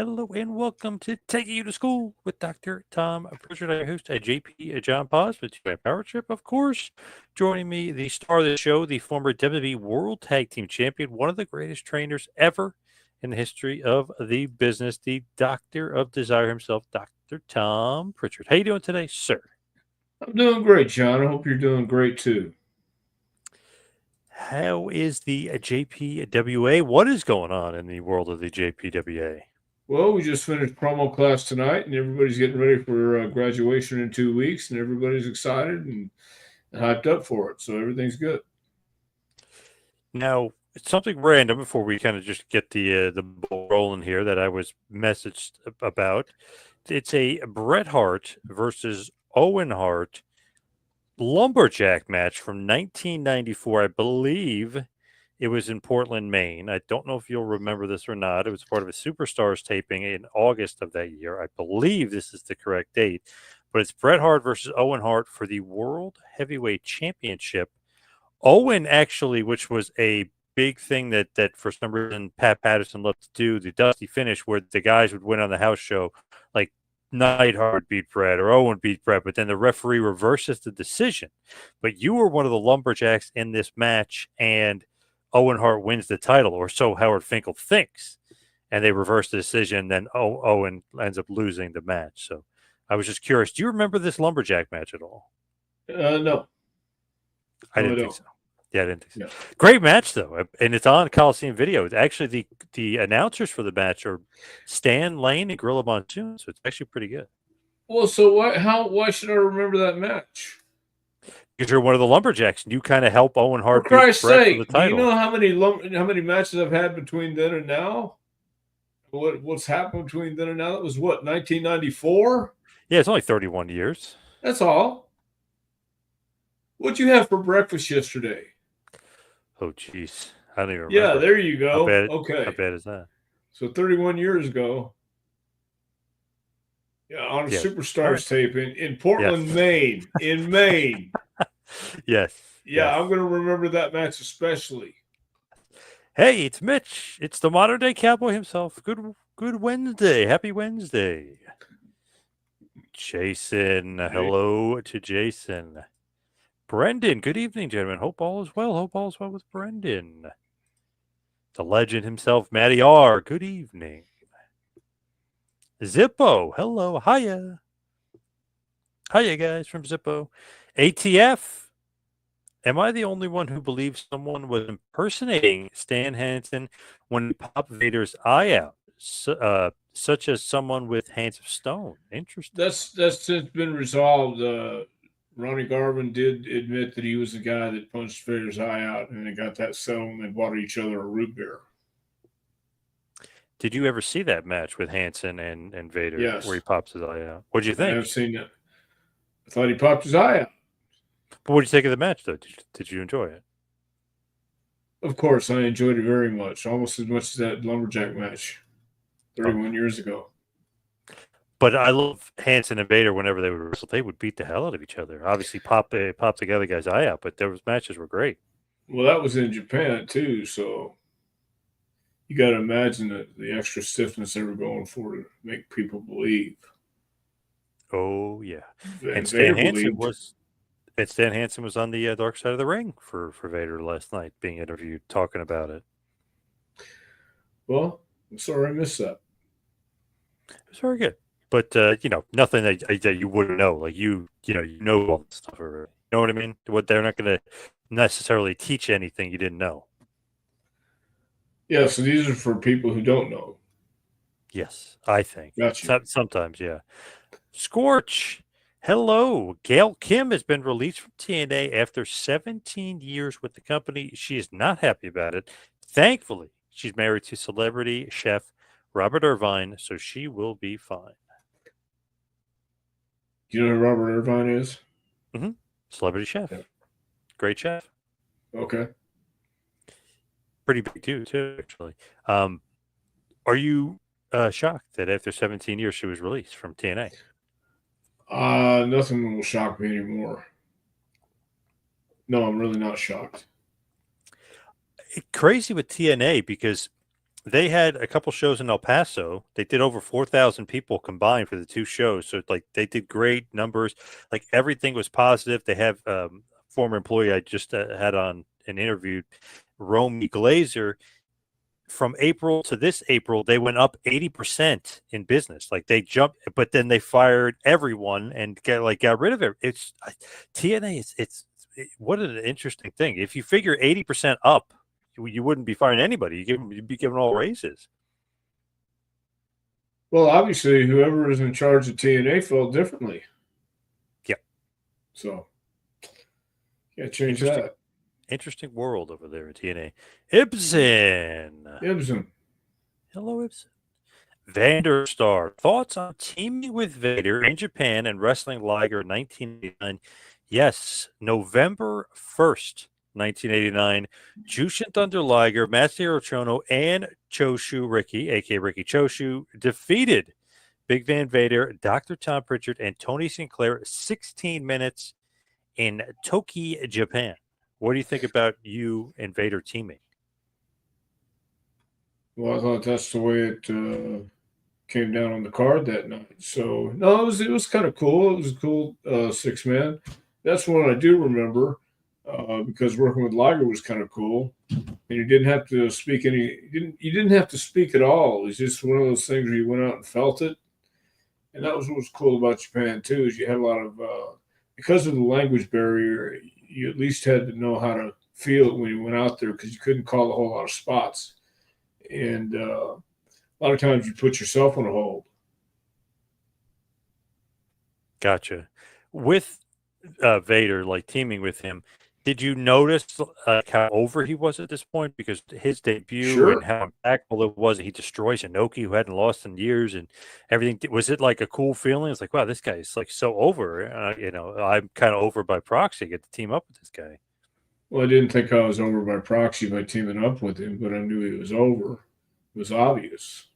Hello and welcome to Taking You to School with Dr. Tom Prichard. I'm your host, JP John Paz with my Power Trip, of course. Joining me, the star of the show, the former WWE World Tag Team Champion, one of the greatest trainers ever in the history of the business, the Doctor of Desire himself, Dr. Tom Prichard. How you doing today, sir? I'm doing great, John. I hope you're doing great too. How is the JPWA? What is going on in the world of the JPWA? Well, we just finished promo class tonight, and everybody's getting ready for graduation in 2 weeks, and everybody's excited and hyped up for it. So everything's good. Now, it's something random before we kind of just get the ball rolling here that I was messaged about. It's a Bret Hart versus Owen Hart lumberjack match from 1994. I believe it was in Portland, Maine. I don't know if you'll remember this or not. It was part of a Superstars taping in August of that year. I believe this is the correct date, but it's Bret Hart versus Owen Hart for the World Heavyweight Championship. Owen actually, which was a big thing that for some reason Pat Patterson loved to do, the Dusty Finish, where the guys would win on the house show, like Neidhart would beat Brett or Owen beat Brett, but then the referee reverses the decision. But you were one of the lumberjacks in this match, and Owen Hart wins the title, or so Howard Finkel thinks. And they reverse the decision, then Owen ends up losing the match. So I was just curious, do you remember this lumberjack match at all? No, I no, I didn't think don't. so. Yeah, I didn't think so. Yeah. Great match though, and it's on Coliseum Video. It's actually the announcers for the match are Stan Lane and Gorilla Monsoon, so it's actually pretty good. Well, so why should I remember that match? Because you're one of the lumberjacks, and you kind of help Owen For Hart beat Christ's Brett for the sake, do you know title. how many matches I've had between then and now? What's happened between then and now? That was what 1994. Yeah, it's only 31 years. That's all. What'd you have for breakfast yesterday? Oh, jeez, I don't even Yeah, remember. there you How go. bad? How Okay. bad is that? So 31 years ago, yeah, on a Yeah. All right. Superstars tape in Yes. Portland, Maine. In Maine. Yes. Yeah, Yes. I'm going to remember that match especially. Hey, it's Mitch. It's the modern day cowboy himself. Good Wednesday. Happy Wednesday. Jason. Hey, Hello to Jason. Brendan. Good evening, gentlemen. Hope all is well. Hope all is well with Brendan. The legend himself, Matty R. Good evening. Zippo. Hello. Hiya. Hiya, guys from Zippo. ATF. Am I the only one who believes someone was impersonating Stan Hansen when he popped Vader's eye out, such as someone with hands of stone? Interesting. that's since been resolved. Ronnie Garvin did admit that he was the guy that punched Vader's eye out, and they got that settled, and they bought each other a root beer. Did you ever see that match with Hansen and Vader where he Yes, pops his eye out? What'd you I have think? seen that. I thought he popped his eye out. But what did you think of the match, though? Did you enjoy it? Of course, I enjoyed it very much, almost as much as that lumberjack match Oh, 31 years ago. but I love Hansen and Vader whenever they would wrestle. They would beat the hell out of each other. Obviously, pop the other guy's eye out, but those matches were great. Well, that was in Japan too, so you got to imagine the extra stiffness they were going for to make people believe. Oh yeah, and And Vader believed. Stan Hansen was on the dark side of the ring for Vader last night, being interviewed, talking about it. Well, I'm sorry I missed that. It was very good, but nothing that you wouldn't know. Like you know all this stuff already. You know what I mean? What they're not going to necessarily teach anything you didn't know. Yeah, so these are for people who don't know. Yes, I think Got you. sometimes, yeah. Scorch. Hello. Gail Kim has been released from TNA after 17 years with the company. She is not happy about it. Thankfully, she's married to celebrity chef Robert Irvine, so she will be fine. Do you know who Robert Irvine is? hmm Celebrity chef. Yeah. Great chef. Okay. Pretty big too, actually. Are you shocked that after 17 years she was released from TNA? Nothing will shock me anymore. No, I'm really not shocked. Crazy with TNA because they had a couple shows in El Paso. They did over 4,000 people combined for the two shows. So like they did great numbers. Like everything was positive. They have former employee I just had on an interview, Romy Glazer. From April to this April, they went up 80% in business. Like they jumped, but then they fired everyone and got rid of it. It's TNA. What an interesting thing. If you figure 80% up, you wouldn't be firing anybody. You'd be giving all raises. Well, obviously, whoever is in charge of TNA felt differently. Yep. So, yeah, change that. Interesting world over there in TNA. Ibsen. Ibsen. Hello, Ibsen. Vanderstar. Thoughts on teaming with Vader in Japan and wrestling Liger 1989? Yes, November 1st, 1989. Jushin Thunder Liger, Masahiro Chono, and Choshu Ricky, a.k.a. Ricky Choshu, defeated Big Van Vader, Dr. Tom Prichard, and Tony Sinclair 16 minutes in Toki, Japan. What do you think about you and Vader teaming? Well, I thought that's the way it came down on the card that night. So no, it was kind of cool. It was a cool 6-man. That's one I do remember because working with Liger was kind of cool, and you didn't have to speak you didn't have to speak at all. It was just one of those things where you went out and felt it, and that was what was cool about Japan too. Is you had a lot of because of the language barrier, you at least had to know how to feel it when you went out there because you couldn't call a whole lot of spots, and a lot of times you put yourself on a hold. Gotcha. With Vader, like teaming with him, did you notice how over he was at this point? Because his debut and how impactful it was, he destroys Inoki, who hadn't lost in years, and everything. Was it like a cool feeling? It's like, wow, this guy is like so over. I'm kind of over by proxy. Get to team up with this guy. Well, I didn't think I was over by proxy by teaming up with him, but I knew he was over. It was obvious.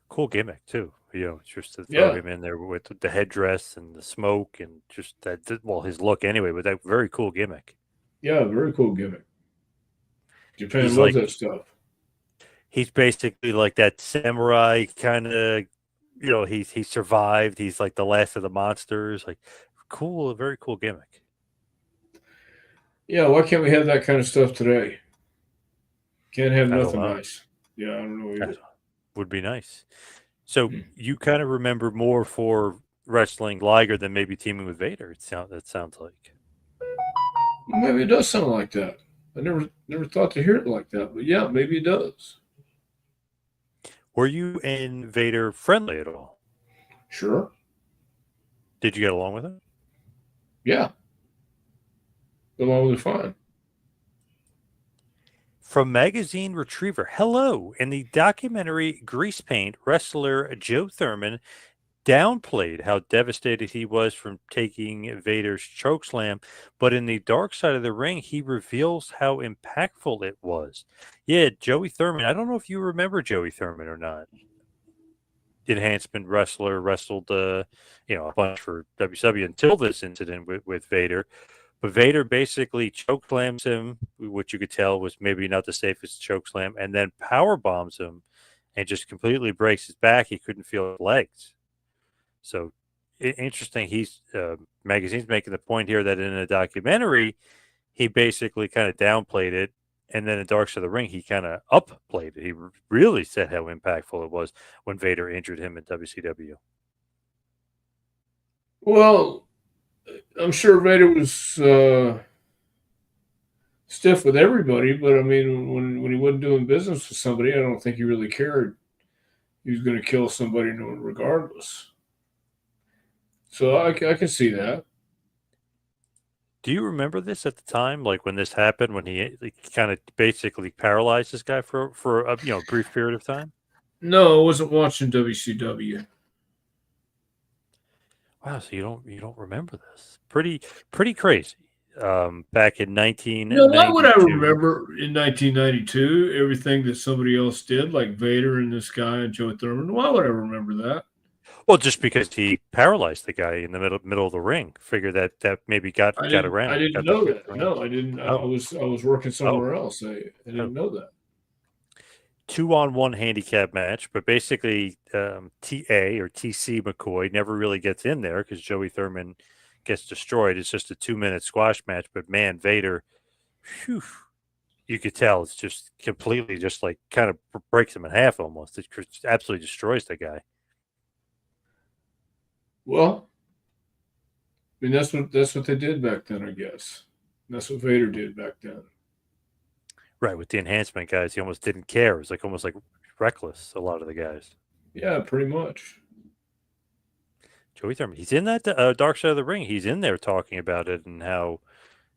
Cool gimmick too. Just to throw him in there with the headdress and the smoke and just that. Well, his look anyway, but that very cool gimmick. Yeah, very cool gimmick. Japan loves that stuff. He's basically like that samurai kind of. He survived. He's like the last of the monsters. Like cool, very cool gimmick. Yeah, why can't we have that kind of stuff today? Can't have nothing nice. Yeah, I don't know either. Would be nice. So you kind of remember more for wrestling Liger than maybe teaming with Vader. That sounds like. Maybe it does sound like that. I never thought to hear it like that, but yeah, maybe it does. Were you and Vader friendly at all? Sure. Did you get along with him? Yeah. Get along with it fine. From Magazine Retriever, hello. In the documentary Grease Paint, wrestler Joe Thurman downplayed how devastated he was from taking Vader's chokeslam, but in the Dark Side of the Ring, he reveals how impactful it was. Yeah, Joey Thurman. I don't know if you remember Joey Thurman or not. Enhancement wrestler, wrestled a bunch for WCW until this incident with Vader. But Vader basically chokeslams him, which you could tell was maybe not the safest chokeslam, and then power bombs him and just completely breaks his back. He couldn't feel his legs. So interesting. Magazine's making the point here that in a documentary, he basically kind of downplayed it. And then in Dark Side of the Ring, he kind of upplayed it. He really said how impactful it was when Vader injured him in WCW. Well, I'm sure Vader was stiff with everybody, but I mean, when he wasn't doing business with somebody, I don't think he really cared. He was going to kill somebody regardless. So I can see that. Do you remember this at the time, like when this happened, when he kind of basically paralyzed this guy for a brief period of time? No, I wasn't watching WCW. Wow, so you don't remember this? Pretty crazy. Back in 1992. No, why would I remember in 1992 everything that somebody else did, like Vader and this guy and Joe Thurman? Why would I remember that? Well, just because he paralyzed the guy in the middle of the ring. Figure that maybe got around. I didn't know that. No, I didn't. I was working somewhere else. I didn't know that. 2-on-1 handicap match, but basically TA or TC McCoy never really gets in there because Joey Thurman gets destroyed. It's just a 2-minute squash match. But man, Vader, whew, you could tell it's just completely just like kind of breaks him in half almost. It absolutely destroys the guy. Well, I mean that's what they did back then, I guess. That's what Vader did back then. Right, with the enhancement guys, he almost didn't care. It was like almost like reckless, a lot of the guys. Yeah, pretty much. Joey Thurman, he's in that Dark Side of the Ring. He's in there talking about it and how,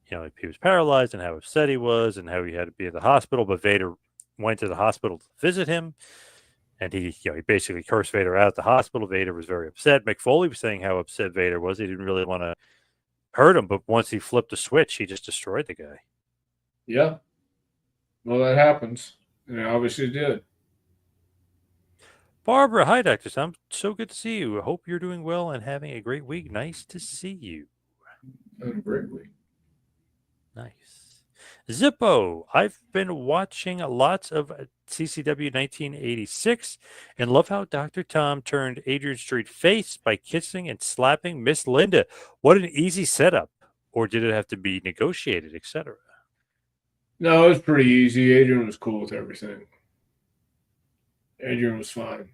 he was paralyzed and how upset he was and how he had to be in the hospital. But Vader went to the hospital to visit him, and he basically cursed Vader out at the hospital. Vader was very upset. Mick Foley was saying how upset Vader was. He didn't really want to hurt him, but once he flipped the switch, he just destroyed the guy. Yeah. Well, that happens, and it obviously did. Barbara, hi, Dr. Sam. So good to see you. I hope you're doing well and having a great week. Nice to see you. Had a great week. Nice. Zippo, I've been watching lots of CCW 1986 and love how Dr. Tom turned Adrian Street face by kissing and slapping Miss Linda. What an easy setup. Or did it have to be negotiated, etc.? No, it was pretty easy. Adrian was cool with everything. Adrian was fine.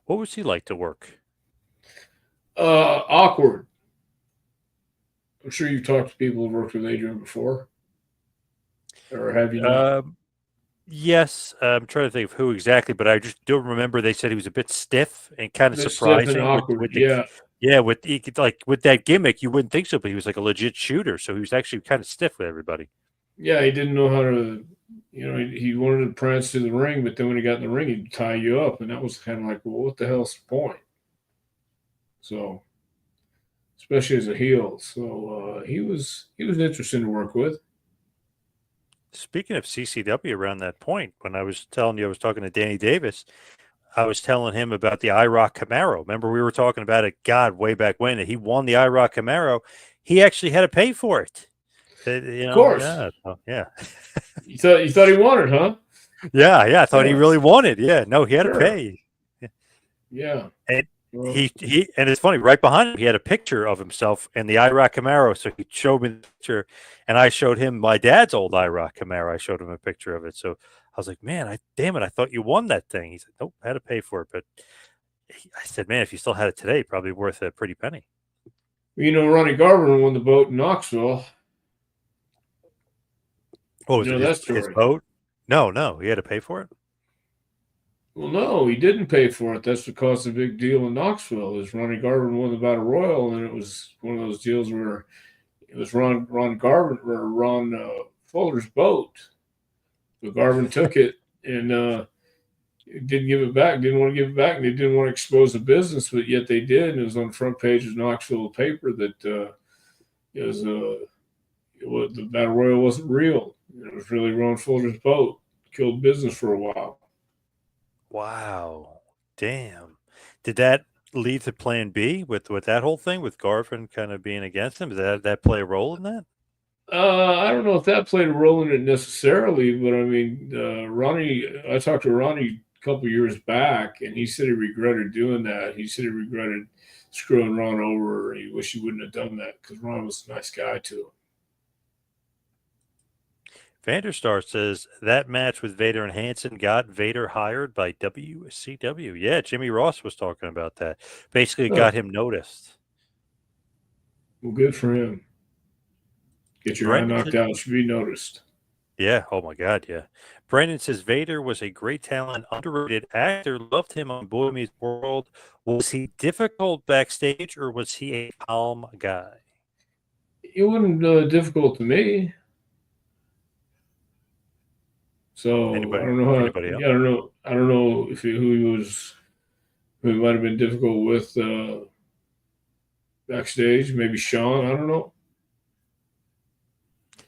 What was he like to work? Awkward. I'm sure you've talked to people who've worked with Adrian before. Or have you not? Yes, I'm trying to think of who exactly, but I just do remember they said he was a bit stiff and kind of Bit stiff and surprising awkward, with that gimmick. You wouldn't think so, but he was like a legit shooter, so he was actually kind of stiff with everybody. Yeah, he didn't know how to, he wanted to prance to the ring, but then when he got in the ring, he'd tie you up, and that was kind of like, well, what the hell's the point? So, especially as a heel, so he was interesting to work with. Speaking of CCW, around that point, when I was telling you I was talking to Danny Davis, I was telling him about the IROC Camaro. Remember, we were talking about it, God, way back when, and he won the IROC Camaro. He actually had to pay for it. Of course. Yeah. You thought he wanted, huh? Yeah. I thought he really wanted. Yeah. No, he had to pay. Yeah. And and it's funny, right behind him, he had a picture of himself in the IROC Camaro. So he showed me the picture, and I showed him my dad's old IROC Camaro. I showed him a picture of it. So I was like, man, damn it, I thought you won that thing. He said, nope, I had to pay for it. But I said, man, if you still had it today, probably worth a pretty penny. Ronnie Garber won the boat in Knoxville. Oh, was it his boat? No, he had to pay for it. Well, no, he didn't pay for it. That's what caused the big deal in Knoxville. Is Ronnie Garber won the Battle Royal, and it was one of those deals where it was Ron Garber or Ron Fuller's boat. So Garvin took it and didn't give it back. Didn't want to give it back, and they didn't want to expose the business, but yet they did. And it was on the front page of Knoxville paper that the Battle Royal wasn't real. It was really Ron Fuller's boat. Killed business for a while. Wow. Damn. Did that lead to plan B with that whole thing with Garvin kind of being against him? Did that play a role in that? I don't know if that played a role in it necessarily, but I mean, I talked to Ronnie a couple years back, and he said he regretted doing that. He said he regretted screwing Ron over. He wished he wouldn't have done that because Ron was a nice guy to him. Vanderstar says that match with Vader and Hansen got Vader hired by WCW. Yeah, Jimmy Ross was talking about that. Basically, got him noticed. Well, good for him. Get your eye knocked out should be noticed. Yeah. Oh my God. Yeah. Brandon says Vader was a great talent, underrated actor. Loved him on Boy Meets World. Was he difficult backstage, or was he a calm guy? It wasn't difficult to me. So I don't know how. Yeah, I don't know if who he might have been difficult with backstage. Maybe Sean. I don't know.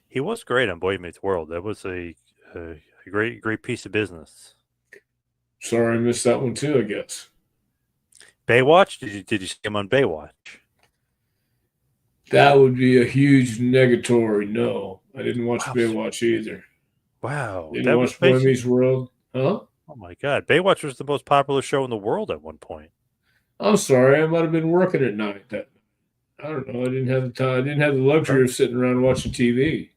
He was great on Boy Meets World. That was a great piece of business. Sorry, I missed that one too. I guess. Baywatch? Did you see him on Baywatch? That would be a huge negatory. No, I didn't watch Baywatch either. Wow, Didn't that was watch Boy basically. Meets World, huh? Oh my God, Baywatch was the most popular show in the world at one point. I'm sorry, I might have been working at night. That I don't know. I didn't have the time. I didn't have the All luxury right, of sitting around watching TV.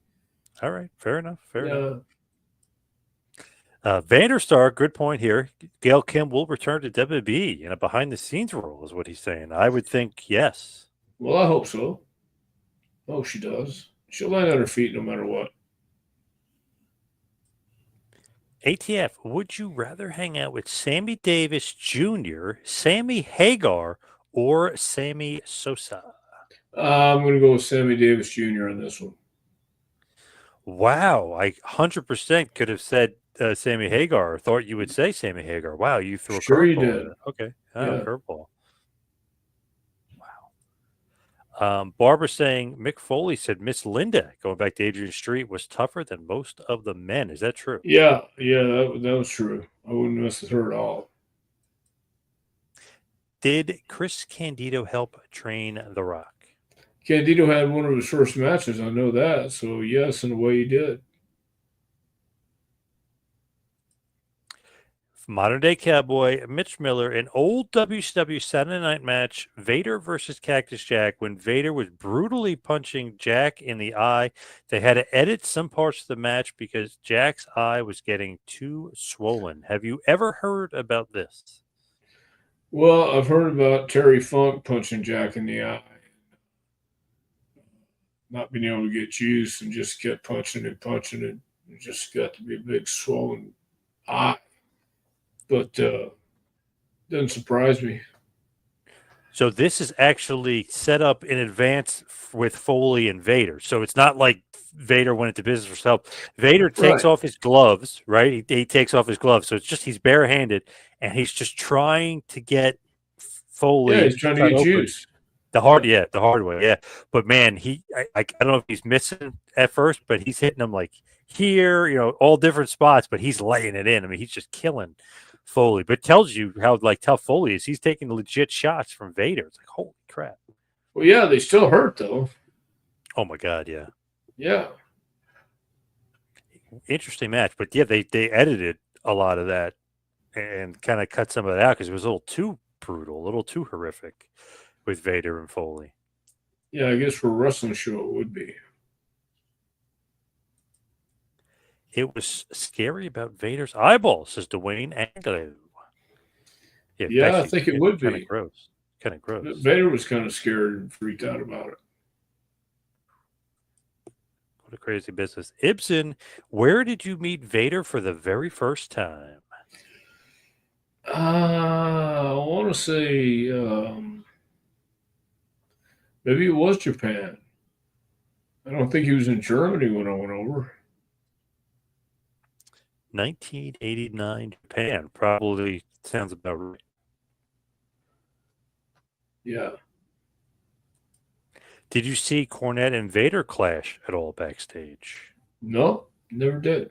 all right, fair enough, fair enough. Yeah. Vanderstar, good point here. Gail Kim will return to WWE in a behind-the-scenes role, is what he's saying. I would think yes. Well, I hope so. I hope she does. She'll land on her feet no matter what. ATF, would you rather hang out with Sammy Davis Jr., Sammy Hagar, or Sammy Sosa? I'm going to go with Sammy Davis Jr. on this one. Wow, I 100% could have said Sammy Hagar, or thought you would say Sammy Hagar. Wow, you threw a Sure, you curveball did. there. Okay, oh, Yeah. curveball. Barbara saying Mick Foley said Miss Linda, going back to Adrian Street, was tougher than most of the men. Is that true? Yeah. Yeah. That was true. I wouldn't mess with her at all. Did Chris Candido help train The Rock? Candido had one of his first matches. I know that. So, yes, in a way, he did. Modern day cowboy Mitch Miller, an old WCW Saturday night match, Vader versus Cactus Jack, when Vader was brutally punching Jack in the eye. They had to edit some parts of the match because Jack's eye was getting too swollen. Have you ever heard about this? Well, I've heard about Terry Funk punching Jack in the eye, not being able to get juice, and just kept punching and punching it. It just got to be a big swollen eye. But doesn't surprise me. So this is actually set up in advance with Foley and Vader. So it's not like Vader went into business for himself. Vader takes Right. off his gloves, right? He takes off his gloves. So it's just he's barehanded and he's just trying to get Yeah, Foley he's trying to cut get open. juice. Yeah, the hard way, yeah. But man, I don't know if he's missing at first, but he's hitting them like here, all different spots, but he's laying it in. I mean, he's just killing Foley. But it tells you how like tough Foley is. He's taking legit shots from Vader. It's like holy crap. Well, yeah, they still hurt though. Oh my god, yeah. Yeah. Interesting match, but yeah, they edited a lot of that and kind of cut some of that out because it was a little too brutal, a little too horrific with Vader and Foley. Yeah, I guess for a wrestling show it would be. It was scary about Vader's eyeballs, says Dwayne Anglo. Yeah, Yeah, I actually, think it would kind of be. gross. Kind of gross. Vader was kind of scared and freaked out about it. What a crazy business. Ibsen, where did you meet Vader for the very first time? I want to say maybe it was Japan. I don't think he was in Germany when I went over. 1989 Japan. Probably sounds about right. Yeah. Did you see Cornette and Vader clash at all backstage? No, never did.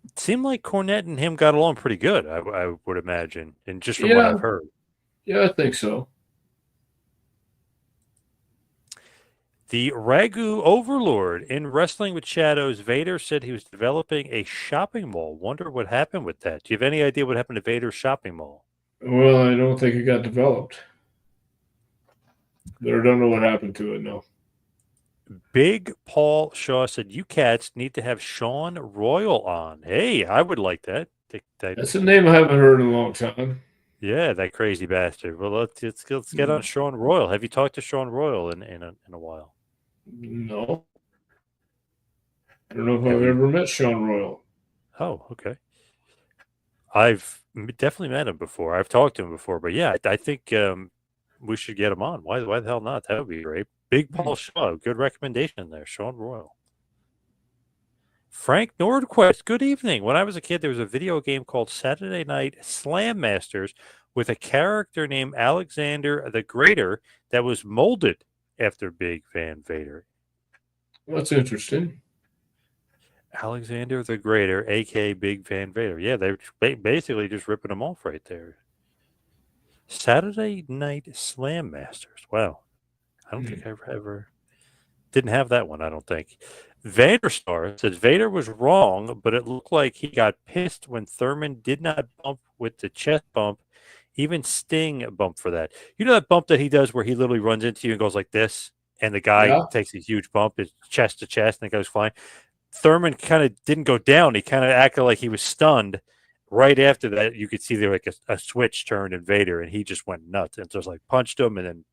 It seemed like Cornette and him got along pretty good, I would imagine, and just from what Yeah. I've heard. Yeah, I think so. The Ragu Overlord in Wrestling with Shadows, Vader said he was developing a shopping mall. Wonder what happened with that. Do you have any idea what happened to Vader's shopping mall? Well, I don't think it got developed. But I don't know what happened to it, no. Big Paul Shaw said, you cats need to have Sean Royal on. Hey, I would like that. That's a name I haven't heard in a long time. Yeah, that crazy bastard. Well, let's get on Sean Royal. Have you talked to Sean Royal in a while? No. I don't know if Have I've you? ever met Sean Royal. Oh, okay. I've definitely met him before. I've talked to him before, but yeah, I think we should get him on. Why the hell not? That would be great. Big Paul Shaw, good recommendation there. Sean Royal. Frank Nordquist, good evening. When I was a kid, there was a video game called Saturday Night Slam Masters with a character named Alexander the Greater that was molded after Big Van Vader. That's interesting. Alexander the Greater, a.k.a. Big Van Vader. Yeah, they're basically just ripping them off right there. Saturday Night Slam Masters. Wow. I don't think I've ever didn't have that one, I don't think. Vader Star says Vader was wrong, but it looked like he got pissed when Thurman did not bump with the chest bump. Even Sting bumped for that. You know that bump that he does where he literally runs into you and goes like this, and the guy Yeah. takes a huge bump, it's chest to chest, and it goes flying. Thurman kind of didn't go down. He kind of acted like he was stunned. Right after that, you could see there like a switch turned in Vader, and he just went nuts and just like punched him and then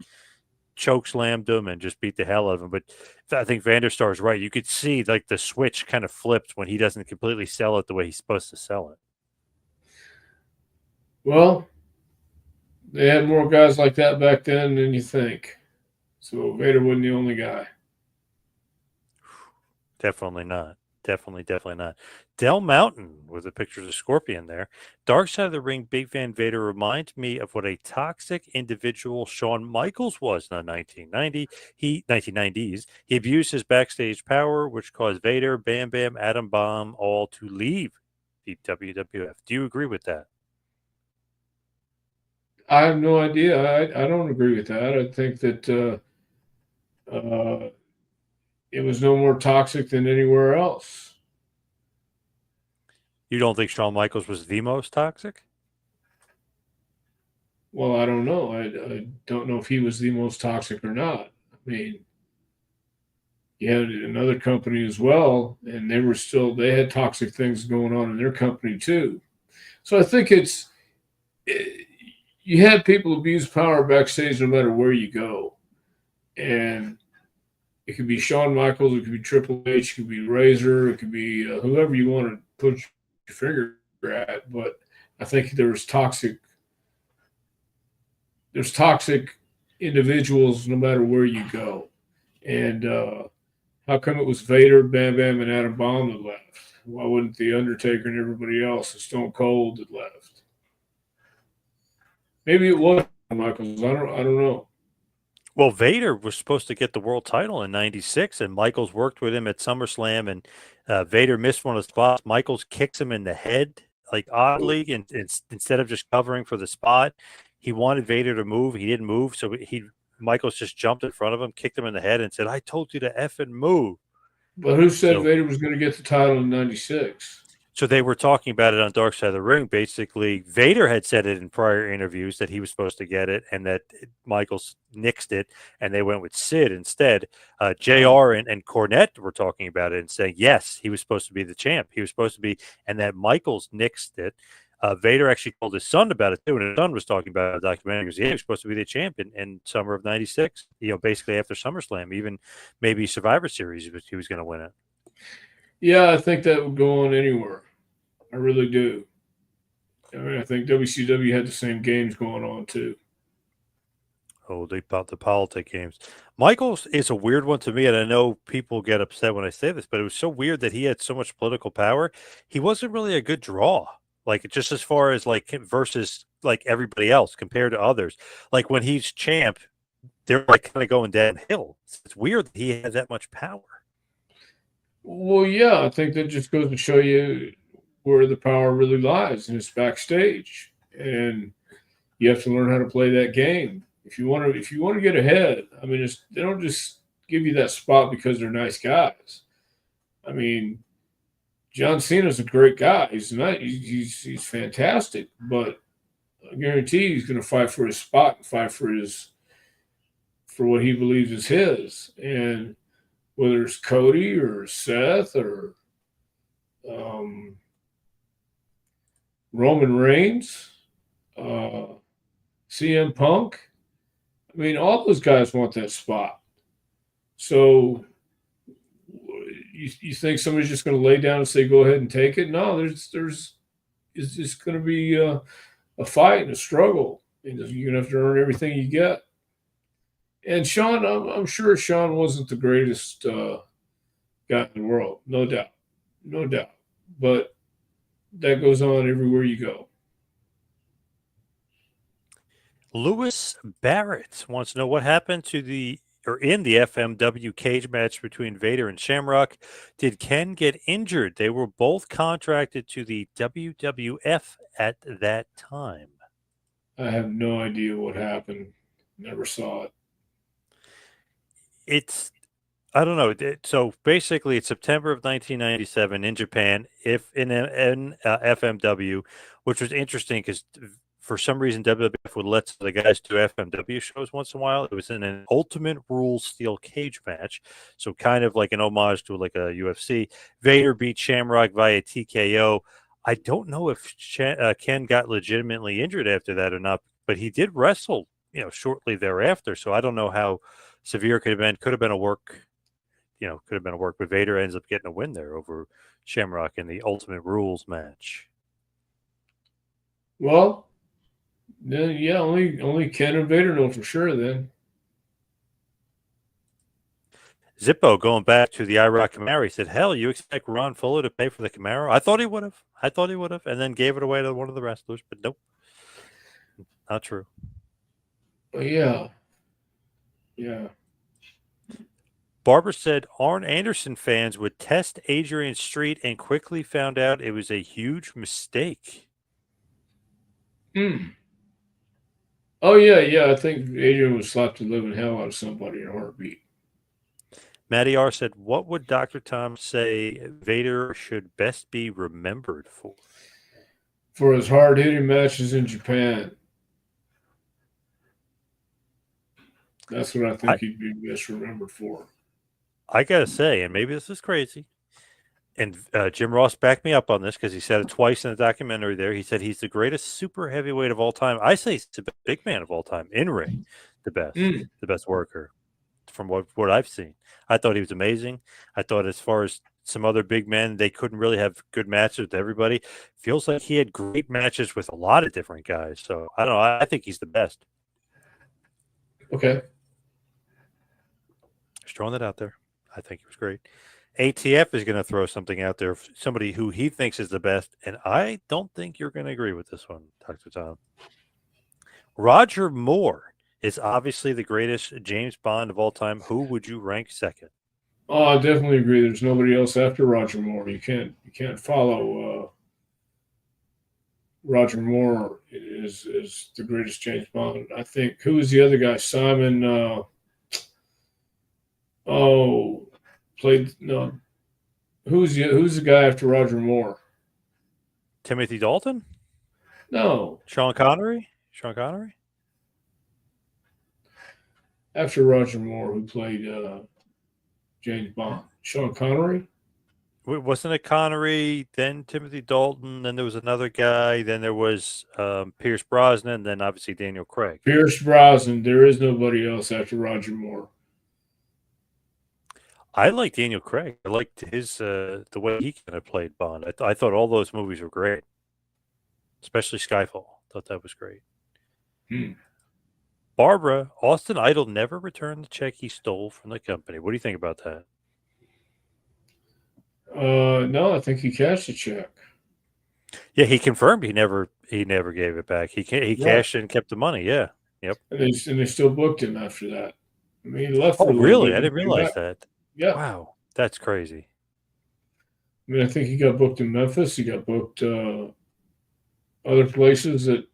choke slammed him and just beat the hell out of him. But I think Vanderstar is right. You could see like the switch kind of flipped when he doesn't completely sell it the way he's supposed to sell it. Well, they had more guys like that back then than you think. So Vader wasn't the only guy. Definitely not. Definitely not. Del Mountain with a picture of the scorpion there. Dark Side of the Ring, Big Van Vader reminds me of what a toxic individual Shawn Michaels was in the 1990s. He abused his backstage power, which caused Vader, Bam Bam, Adam Bomb all to leave the WWF. Do you agree with that? I have no idea. I don't agree with that. I think that it was no more toxic than anywhere else. You don't think Shawn Michaels was the most toxic? Well, I don't know. I don't know if he was the most toxic or not. I mean, you had another company as well, and they had toxic things going on in their company too. So I think you had people abuse power backstage no matter where you go, and it could be Shawn Michaels, it could be Triple H, it could be Razor, it could be whoever you want to put your finger at. But I think there's toxic individuals no matter where you go. And how come it was Vader, Bam Bam, and Adam Bomb that left? Why wouldn't the Undertaker and everybody else, and Stone Cold, that left? Maybe it was Michaels. I don't know. Well, Vader was supposed to get the world title in '96, and Michaels worked with him at SummerSlam, and Vader missed one of the spots. Michaels kicks him in the head, like oddly, and instead of just covering for the spot, he wanted Vader to move. He didn't move, so Michaels just jumped in front of him, kicked him in the head, and said, "I told you to effing move." But who said So Vader was going to get the title in '96? So they were talking about it on Dark Side of the Ring. Basically, Vader had said it in prior interviews that he was supposed to get it, and that Michaels nixed it, and they went with Sid instead. Jr. and Cornette were talking about it and saying yes, he was supposed to be the champ. He was supposed to be, and that Michaels nixed it. Vader actually told his son about it too, and his son was talking about the documentary. He was, yeah, he was supposed to be the champ in summer of '96. Basically after SummerSlam, even maybe Survivor Series, he was going to win it. Yeah, I think that would go on anywhere. I really do. I mean, I think WCW had the same games going on too. Oh, the politic games. Michaels is a weird one to me, and I know people get upset when I say this, but it was so weird that he had so much political power. He wasn't really a good draw, like just as far as like him versus like everybody else compared to others. Like when he's champ, they're like kind of going downhill. It's weird that he had that much power. Well, yeah, I think that just goes to show you where the power really lies, and it's backstage. And you have to learn how to play that game. If you want to get ahead, I mean, they don't just give you that spot because they're nice guys. I mean, John Cena's a great guy. He's not. He's fantastic. But I guarantee he's going to fight for his spot and fight for what he believes is his. And whether it's Cody or Seth or um, Roman Reigns, uh, CM Punk, I mean, all those guys want that spot. So you think somebody's just going to lay down and say, "Go ahead and take it"? No, it's just going to be a fight and a struggle. And you're going to have to earn everything you get. And Sean, I'm sure Sean wasn't the greatest guy in the world, no doubt, no doubt. But that goes on everywhere you go. Lewis Barrett wants to know what happened in the FMW cage match between Vader and Shamrock. Did Ken get injured? They were both contracted to the WWF at that time. I have no idea what happened. Never saw it. It's I don't know. So basically, it's September of 1997 in Japan, if in FMW, which was interesting because for some reason WWF would let the guys do FMW shows once in a while. It was in an Ultimate Rules steel cage match, so kind of like an homage to like a UFC. Vader beat Shamrock via TKO. I don't know if Ken got legitimately injured after that or not, but he did wrestle, shortly thereafter. So I don't know how severe it could have been. Could have been a work could have been a work, but Vader ends up getting a win there over Shamrock in the Ultimate Rules match. Well, then yeah, only Ken and Vader know for sure. Then Zippo going back to the IROC Camaro, he said, "Hell, you expect Ron Fuller to pay for the Camaro?" I thought he would have. And then gave it away to one of the wrestlers, but nope, not true. yeah, yeah. Barbara said Arn Anderson fans would test Adrian Street and quickly found out it was a huge mistake. Hmm. Oh yeah, yeah. I think Adrian would slap the living hell out of somebody in a heartbeat. Matty R said, "What would Dr. Tom say Vader should best be remembered for?" For his hard hitting matches in Japan, that's what I I, think he'd be best remembered for. I gotta say, and maybe this is crazy, and Jim Ross backed me up on this because he said it twice in the documentary there. He said he's the greatest super heavyweight of all time. I say he's the big man of all time, in ring, Mm. the best worker from what I've seen. I thought he was amazing. I thought as far as some other big men, they couldn't really have good matches with everybody. Feels like he had great matches with a lot of different guys. So I don't know. I think he's the best. Okay. Just throwing that out there. I think he was great. ATF is going to throw something out there, somebody who he thinks is the best, and I don't think you're going to agree with this one, Dr. Tom. Roger Moore is obviously the greatest James Bond of all time. Who would you rank second? Oh, I definitely agree. There's nobody else after Roger Moore. You can't follow Roger Moore is the greatest James Bond. I think who was the other guy? Simon. Oh, played no. Who's the guy after Roger Moore? Timothy Dalton? No, Sean Connery? Sean Connery? after Roger Moore, who played James Bond? Sean Connery. Wasn't it Connery, then Timothy Dalton, then there was another guy, then there was Pierce Brosnan, then obviously Daniel Craig. Pierce Brosnan. There is nobody else after Roger Moore. I like Daniel Craig. I liked his the way he kind of played Bond. I thought all those movies were great, especially Skyfall. Thought that was great. Hmm. Barbara, Austin Idol never returned the check he stole from the company. What do you think about that? No, I think he cashed the check. Yeah, he confirmed he never gave it back. He Right, cashed it and kept the money. Yeah. Yep. and they still booked him after that. I mean, he left for Oh, a little really? bit I and didn't came realize back. that. Yeah, Wow, that's crazy. I mean, I think he got booked in Memphis. He got booked other places that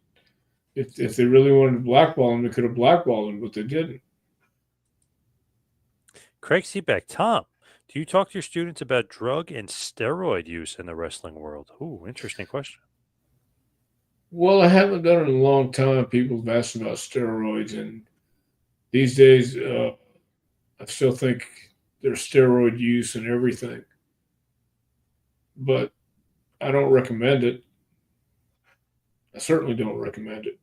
if they really wanted to blackball him, they could have blackballed him, but they didn't. Craig Seaback, Tom, do you talk to your students about drug and steroid use in the wrestling world? Ooh, interesting question. Well, I haven't done it in a long time. People have asked about steroids, and these days, I still think there's steroid use and everything, but I don't recommend it. I certainly don't recommend it.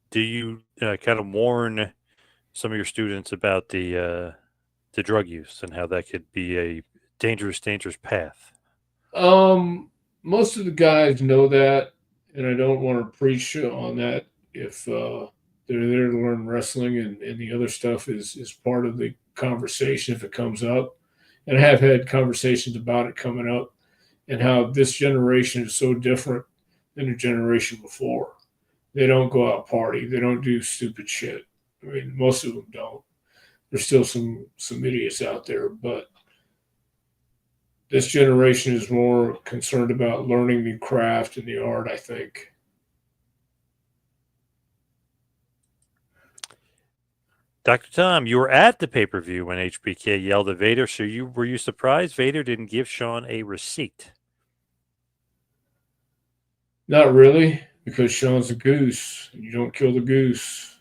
Do you kind of warn some of your students about the drug use and how that could be a dangerous path? Most of the guys know that, and I don't want to preach on that if they're there to learn wrestling and the other stuff is part of the conversation if it comes up. And I have had conversations about it coming up and how this generation is so different than the generation before. They don't go out party. They don't do stupid shit. I mean, most of them don't. There's still some idiots out there, but this generation is more concerned about learning the craft and the art, I think. Dr. Tom, you were at the pay-per-view when HBK yelled at Vader, so were you surprised Vader didn't give Sean a receipt? Not really, because Sean's a goose. And you don't kill the goose.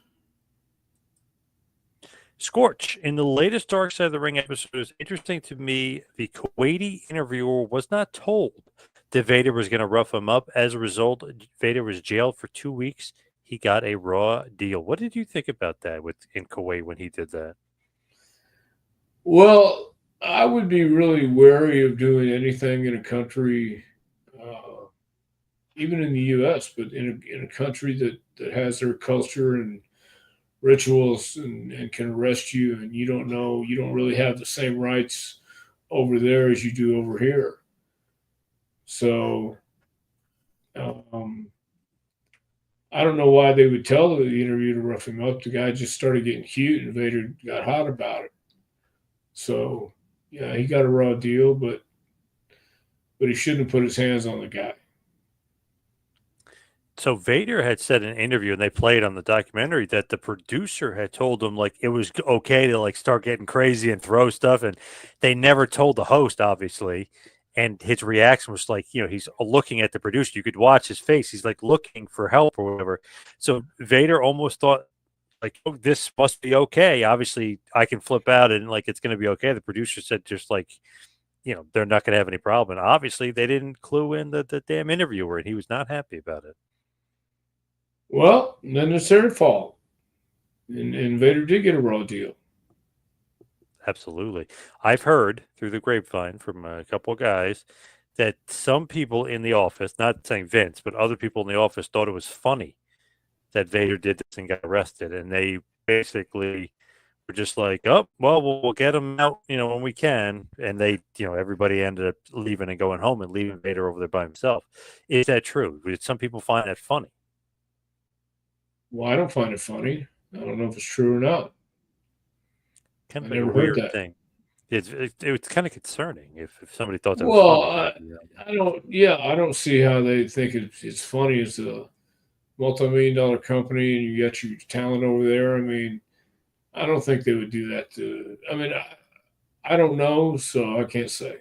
Scorch, in the latest Dark Side of the Ring episode, it was interesting to me the Kuwaiti interviewer was not told that Vader was going to rough him up. As a result, Vader was jailed for 2 weeks. He got a raw deal. What did you think about that in Kuwait when he did that? Well, I would be really wary of doing anything in a country, uh, even in the U.S., but in a country that has their culture and rituals and can arrest you, and you don't know, you don't really have the same rights over there as you do over here. So um, I don't know why they would tell the interview to rough him up. The guy just started getting cute, and Vader got hot about it. So yeah, he got a raw deal, but he shouldn't have put his hands on the guy. So Vader had said in an interview, and they played on the documentary, that the producer had told him like it was okay to like start getting crazy and throw stuff, and they never told the host, obviously. And his reaction was like, he's looking at the producer. You could watch his face. He's like looking for help or whatever. So Vader almost thought like, oh, this must be okay. Obviously, I can flip out and like it's going to be okay. The producer said just like, they're not going to have any problem. And obviously, they didn't clue in the damn interviewer, and he was not happy about it. Well, then it's their fault. And Vader did get a raw deal. Absolutely. I've heard through the grapevine from a couple of guys that some people in the office, not saying Vince, but other people in the office thought it was funny that Vader did this and got arrested. And they basically were just like, oh, well, we'll get him out, when we can. And they, everybody ended up leaving and going home and leaving Vader over there by himself. Is that true? Did some people find that funny? Well, I don't find it funny. I don't know if it's true or not. Kind I of like a never heard weird that. thing. It's kind of concerning if somebody thought that was Well, funny. I don't. Yeah, I don't see how they think it's funny as a multi-million-dollar company and you got your talent over there. I mean, I don't think they would do that to. I mean, I don't know, so I can't say.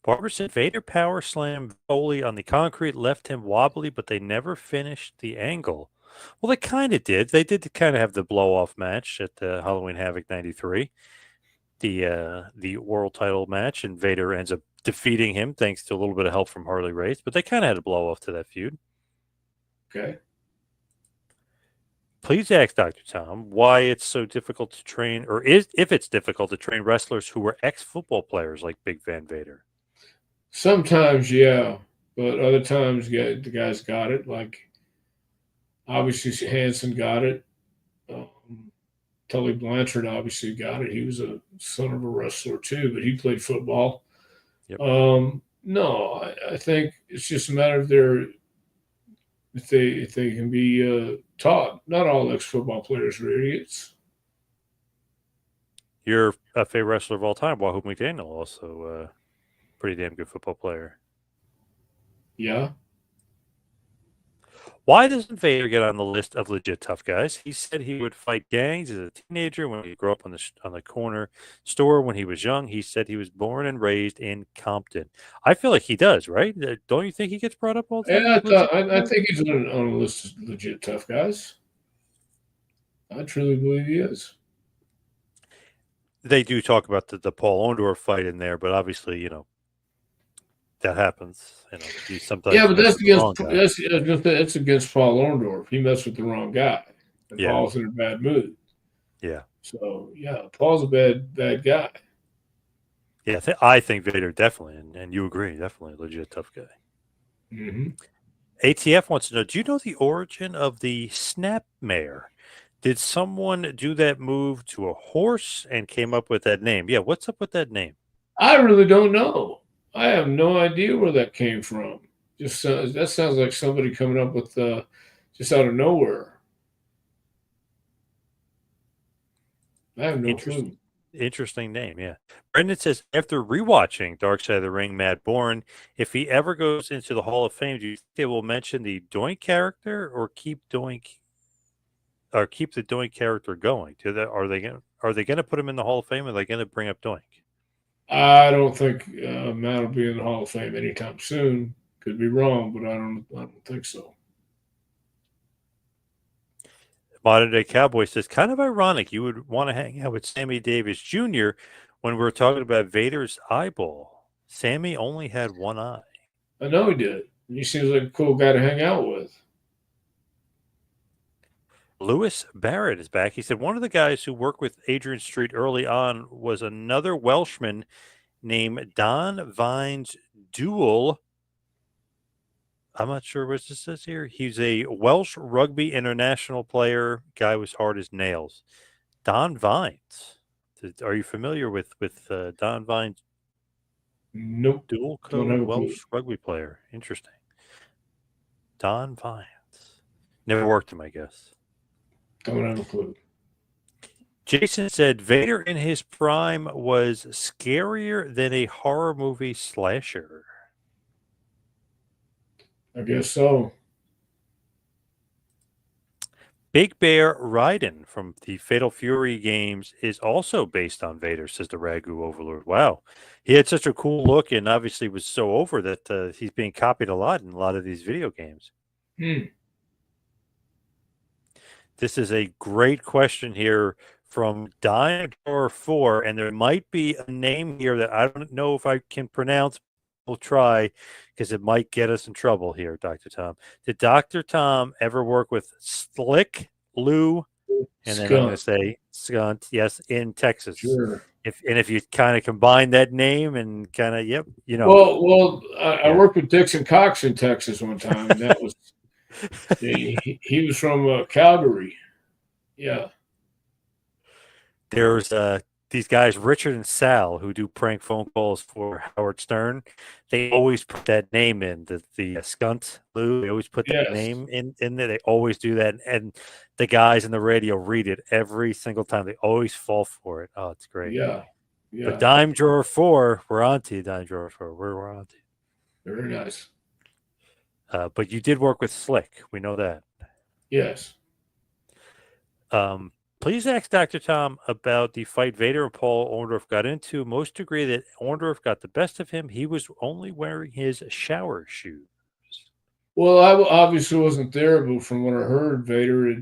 Barber said Vader power slammed Foley on the concrete, left him wobbly, but they never finished the angle. Well, they kind of did. They did kind of have the blow off match at the Halloween Havoc '93, the world title match, and Vader ends up defeating him thanks to a little bit of help from Harley Race. But they kind of had a blow off to that feud. Okay. Please ask Dr. Tom why it's so difficult to train, or if it's difficult to train wrestlers who were ex-football players like Big Van Vader. Sometimes, yeah, but other times, yeah, the guys got it. Like obviously, Hanson got it. Tully Blanchard obviously got it. He was a son of a wrestler too, but he played football. Yep. No, I think it's just a matter of their if they can be taught. Not all ex football players are idiots. Your favorite wrestler of all time, Wahoo McDaniel, also pretty damn good football player. Yeah. Why doesn't Vader get on the list of legit tough guys? He said he would fight gangs as a teenager when he grew up on the corner store when he was young. He said he was born and raised in Compton. I feel like he does, right? Don't you think he gets brought up all the time? Yeah, I think he's on a list of legit tough guys. I truly believe he is. They do talk about the Paul Orndorff fight in there, but obviously, that happens. You sometimes Yeah, but mess that's with the against wrong guy. that's against Paul Orndorff. He messed with the wrong guy, and Yeah, Paul's in a bad mood. yeah, So yeah, Paul's a bad guy. yeah. I think Vader definitely, and you agree, definitely a legit tough guy. Mm-hmm. ATF wants to know: do you know the origin of the snapmare? Did someone do that move to a horse and came up with that name? Yeah, what's up with that name? I really don't know. I have no idea where that came from. Just that sounds like somebody coming up with just out of nowhere. I have no clue. Interesting name, yeah. Brendan says after rewatching Dark Side of the Ring, Matt Bourne, if he ever goes into the Hall of Fame, do you think they will mention the Doink character or keep Doink? or keep the Doink character going? Are they going to put him in the Hall of Fame? Or are they going to bring up Doink? I don't think Matt will be in the Hall of Fame anytime soon. Could be wrong, but I don't think so. Modern Day Cowboy says, kind of ironic you would want to hang out with Sammy Davis Jr. when we're talking about Vader's eyeball. Sammy only had one eye. I know he did. He seems like a cool guy to hang out with. Lewis Barrett is back. He said one of the guys who worked with Adrian Street early on was another Welshman named Don Vines Duel. I'm not sure what this says here. He's a Welsh rugby international player. Guy was hard as nails. Don Vines. Are you familiar with Don Vines? Nope. Dual Don't have code a clue. Welsh rugby player. Interesting. Don Vines. Never worked him, I guess. Don't have a clue. Jason said Vader in his prime was scarier than a horror movie slasher. I guess so. Big Bear Raiden from the Fatal Fury games is also based on Vader, says the Ragu Overlord. Wow. He had such a cool look and obviously was so over that he's being copied a lot in a lot of these video games. This is a great question here from Dinosaur 4, and there might be a name here that I don't know if I can pronounce. We'll try because it might get us in trouble here, Dr. Tom. Did Dr. Tom ever work with Slick Lou? And then I'm going to say Skunt, yes, in Texas. Sure. If you kind of combine that name and kind of, yep, you know. Well, I worked with Dixon Cox in Texas one time. And that was he was from Calgary. Yeah. There's these guys, Richard and Sal, who do prank phone calls for Howard Stern. They always put that name in the Skunt Lou. They always put that name in there. They always do that, and the guys in the radio read it every single time. They always fall for it. Oh, it's great. Yeah. But Dime Drawer 4, we're on to you, Dime Drawer 4. We're on to you. Very nice. But you did work with Slick. We know that. Yes. Please ask Dr. Tom about the fight Vader and Paul Orndorff got into. Most agree that Orndorff got the best of him. He was only wearing his shower shoes. Well, I obviously wasn't there, but from what I heard, Vader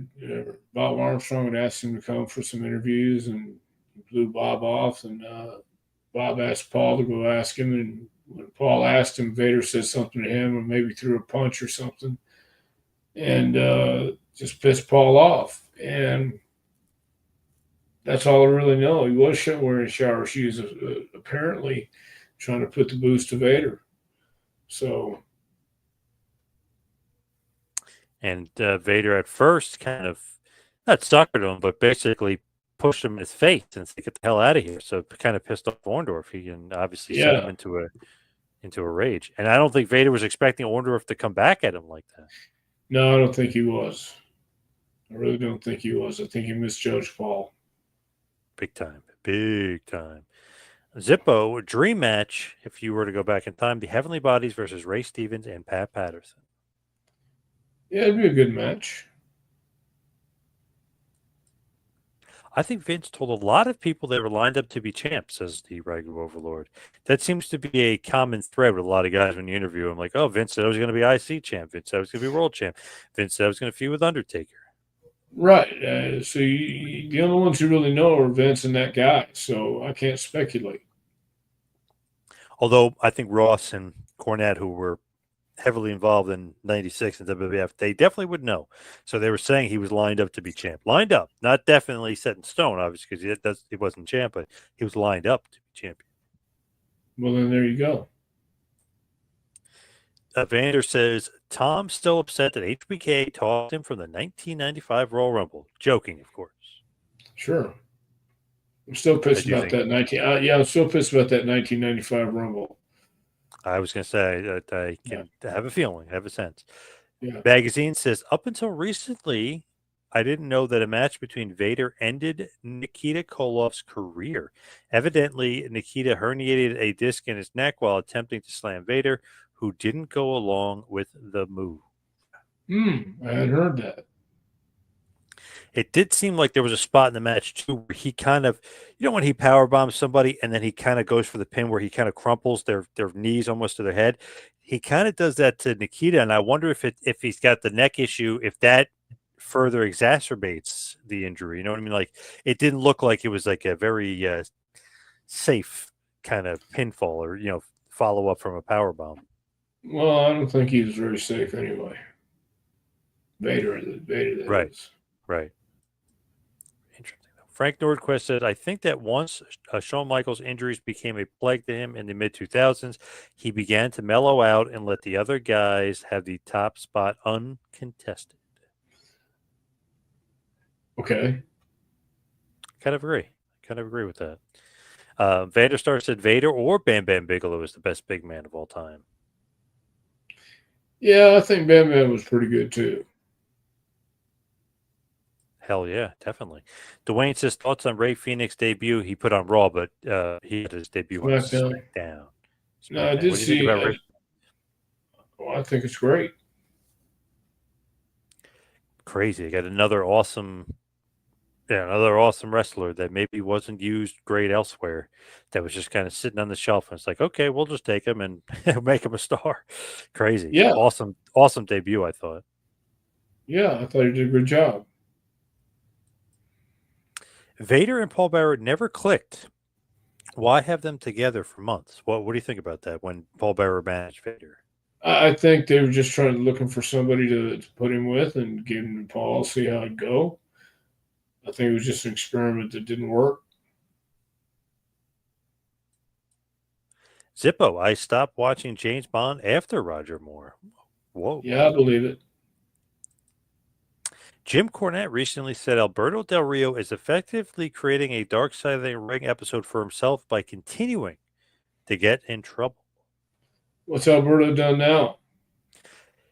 Bob Armstrong had asked him to come for some interviews, and blew Bob off. And Bob asked Paul to go ask him, and when Paul asked him, Vader said something to him, and maybe threw a punch or something, and just pissed Paul off. And that's all I really know. He was wearing shower shoes, apparently trying to put the boost to Vader. So. And Vader at first kind of, not suckered him, but basically pushed him in his face and said, get the hell out of here. So it kind of pissed off Orndorff. He can obviously sent him into a rage. And I don't think Vader was expecting Orndorff to come back at him like that. No, I don't think he was. I really don't think he was. I think he misjudged Paul. Big time. Big time. Zippo, dream match, if you were to go back in time, the Heavenly Bodies versus Ray Stevens and Pat Patterson. Yeah, it'd be a good match. I think Vince told a lot of people they were lined up to be champs, says the Ragu Overlord. That seems to be a common thread with a lot of guys when you interview them. Like, oh, Vince said I was going to be IC champ. Vince said I was going to be world champ. Vince said I was going to feud with Undertaker. Right. So the only ones who really know are Vince and that guy. So I can't speculate. Although I think Ross and Cornette, who were heavily involved in 96 and WWF, they definitely would know. So they were saying he was lined up to be champ. Lined up. Not definitely set in stone, obviously, because he wasn't champ, but he was lined up to be champion. Well, then there you go. Vander says, Tom still upset that HBK tossed him from the 1995 Royal Rumble. Joking, of course. Sure. I'm still pissed about that I'm still pissed about that 1995 Rumble. I was going to say that I can have a feeling, have a sense. Yeah. Magazine says, up until recently, I didn't know that a match between Vader ended Nikita Koloff's career. Evidently, Nikita herniated a disc in his neck while attempting to slam Vader, who didn't go along with the move. I had heard that. It did seem like there was a spot in the match too where he kind of, when he power bombs somebody and then he kind of goes for the pin where he kind of crumples their knees almost to their head. He kind of does that to Nikita, and I wonder if he's got the neck issue, if that further exacerbates the injury. You know what I mean? Like it didn't look like it was like a very safe kind of pinfall or follow up from a power bomb. Well, I don't think he was very safe anyway. Vader, that Right, is. right. Interesting. Frank Nordquist said, I think that once Shawn Michaels' injuries became a plague to him in the mid 2000s, he began to mellow out and let the other guys have the top spot uncontested. Okay. Kind of agree. Kind of agree with that. Vanderstar said Vader or Bam Bam Bigelow is the best big man of all time. Yeah, I think Bam Bam was pretty good too. Hell yeah, definitely. Dwayne says thoughts on Ray Phoenix debut. He put on Raw, but he had his debut on SmackDown. SmackDown. No, I SmackDown. did What do you think see. about Ray? Well, I think it's great. Crazy. I got another awesome wrestler that maybe wasn't used great elsewhere. That was just kind of sitting on the shelf, and it's like, okay, we'll just take him and make him a star. Crazy. Yeah, Awesome debut. I thought. yeah, I thought he did a good job. Vader and Paul Bearer never clicked. Why have them together for months? What do you think about that when Paul Bearer managed Vader? I think they were just looking for somebody to put him with and give him to Paul, see how it'd go. I think it was just an experiment that didn't work. Zippo, I stopped watching James Bond after Roger Moore. Whoa. Yeah, I believe it. Jim Cornette recently said Alberto Del Rio is effectively creating a Dark Side of the Ring episode for himself by continuing to get in trouble. What's Alberto done now?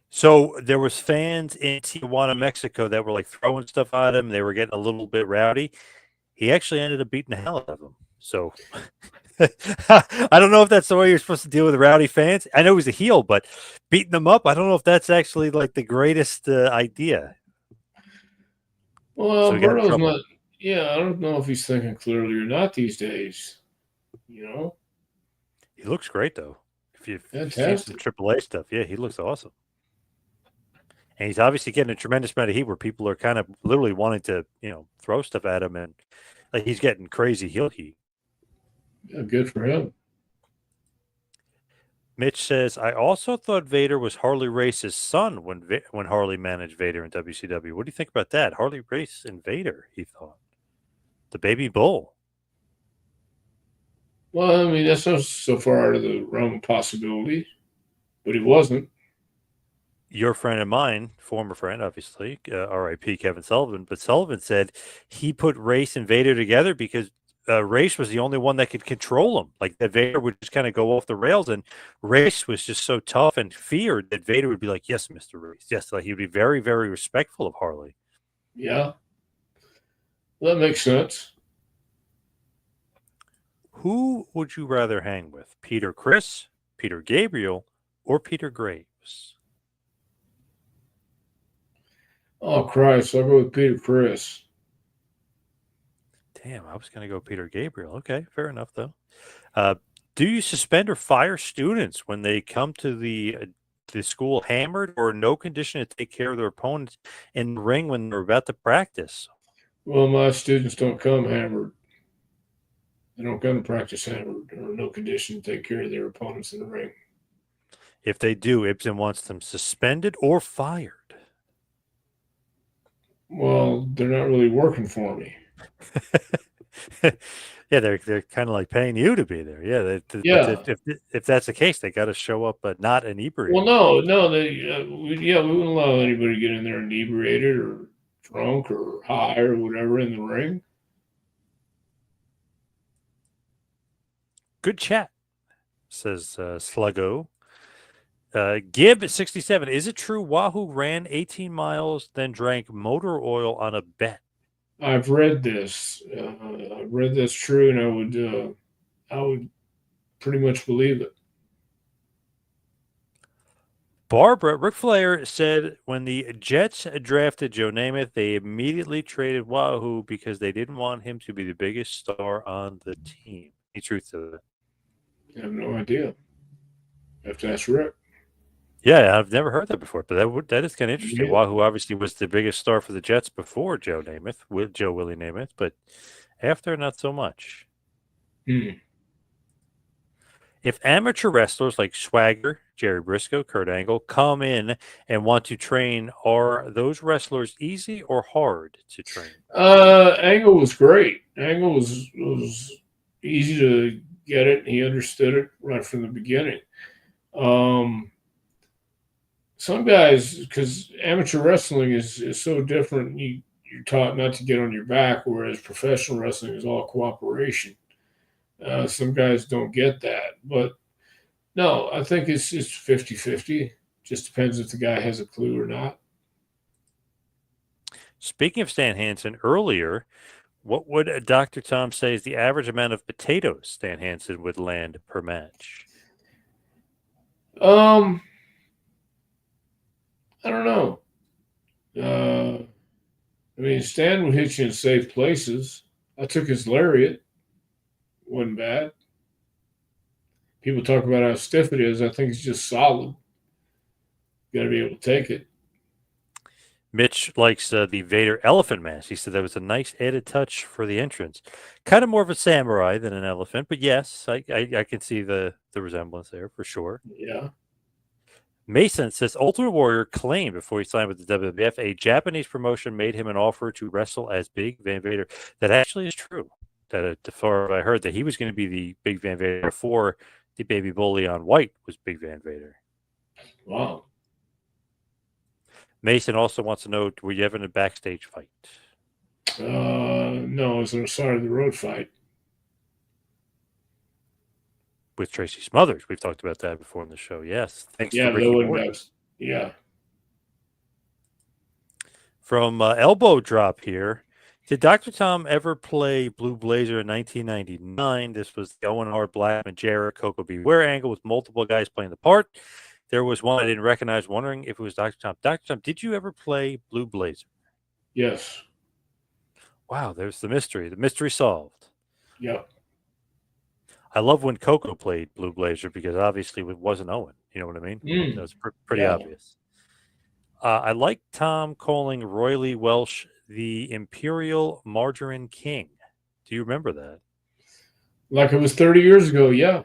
So there was fans in Tijuana, Mexico that were like throwing stuff at him. They were getting a little bit rowdy. He actually ended up beating the hell out of them. So I don't know if that's the way you're supposed to deal with rowdy fans. I know he's a heel, but beating them up, I don't know if that's actually like the greatest idea. Well, So he got in Alberto's trouble. not. Yeah, I don't know if he's thinking clearly or not these days. You know, He looks great though. If you've seen some fantastic. AAA stuff, yeah, he looks awesome. And he's obviously getting a tremendous amount of heat where people are kind of literally wanting to, throw stuff at him, and like he's getting crazy heel heat. Yeah, good for him. Mitch says, I also thought Vader was Harley Race's son when Harley managed Vader in WCW. What do you think about that? Harley Race and Vader, he thought. The baby bull. Well, I mean, that's not so far out of the realm of possibility, but he wasn't. Your friend and mine, former friend, obviously, R.I.P. Kevin Sullivan, but Sullivan said he put Race and Vader together because Race was the only one that could control him. Like that Vader would just kind of go off the rails, and Race was just so tough and feared that Vader would be like, "Yes, Mister Race, yes." Like he would be very, very respectful of Harley. Yeah, well, that makes sense. Who would you rather hang with, Peter Criss, Peter Gabriel, or Peter Graves? Oh, Christ. I'll go with Peter Chris. Damn, I was going to go Peter Gabriel. Okay, fair enough, though. Uh, do you suspend or fire students when they come to the school hammered or in no condition to take care of their opponents in the ring when they're about to practice? Well, my students don't come hammered. They don't come to practice hammered or no condition to take care of their opponents in the ring. If they do, Ibsen wants them suspended or fired. Well, they're not really working for me. Yeah, they're kind of like paying you to be there. Yeah, but Yeah. if that's the case, they got to show up, but not Well, inebriated. no, we wouldn't allow anybody to get in there inebriated or drunk or high or whatever in the ring. Good chat, says Sluggo. Gib 67. Is it true Wahoo ran 18 miles, then drank motor oil on a bet? I've read this. I've read that's true, and I would pretty much believe it. Barbara, Ric Flair said when the Jets drafted Joe Namath, they immediately traded Wahoo because they didn't want him to be the biggest star on the team. Any truth to that? I have no idea. I have to ask Rick. Yeah, I've never heard that before, but that is kind of interesting. Yeah. Wahoo obviously was the biggest star for the Jets before Joe Namath, with Joe Willie Namath, but after, not so much. Hmm. If amateur wrestlers like Swagger, Jerry Briscoe, Kurt Angle come in and want to train, are those wrestlers easy or hard to train? Angle was great. Angle was easy to get it. He understood it right from the beginning. Um, some guys, because amateur wrestling is so different, you're taught not to get on your back, whereas professional wrestling is all cooperation. Some guys don't get that, but no, I think it's 50-50. Just depends if the guy has a clue or not. Speaking of Stan Hansen, earlier, what would Dr. Tom say is the average amount of potatoes Stan Hansen would land per match? Um, I don't know. Uh, I mean, Stan would hit you in safe places. I took his lariat. Wasn't bad. People talk about how stiff it is. I think it's just solid. You got to be able to take it. Mitch likes the Vader elephant mask. He said that was a nice added touch for the entrance. Kind of more of a samurai than an elephant, but yes, I can see the resemblance there for sure. Yeah. Mason says Ultimate Warrior claimed before he signed with the WWF a Japanese promotion made him an offer to wrestle as Big Van Vader. That actually is true. That before I heard that he was going to be the Big Van Vader before the baby bully on white was Big Van Vader. Wow. Mason also wants to know, were you ever in a backstage fight? No, it was on the side of the road fight. With Tracy Smothers. We've talked about that before on the show. Yes. Thanks to Yeah, that Ricky wasn't Morton. bad. Yeah. From Elbow Drop here. Did Dr. Tom ever play Blue Blazer in 1999? This was the Owen Hart, Blackman, Jarrett, Coco Beware angle with multiple guys playing the part. There was one I didn't recognize, wondering if it was Dr. Tom. Dr. Tom, did you ever play Blue Blazer? Yes. Wow, there's the mystery. The mystery solved. Yep. I love when Coco played Blue Blazer because obviously it wasn't Owen. You know what I mean? That was pretty Yeah. obvious. I like Tom calling Roy Lee Welsh the Imperial Margarine King. Do you remember that? Like it was 30 years ago. Yeah.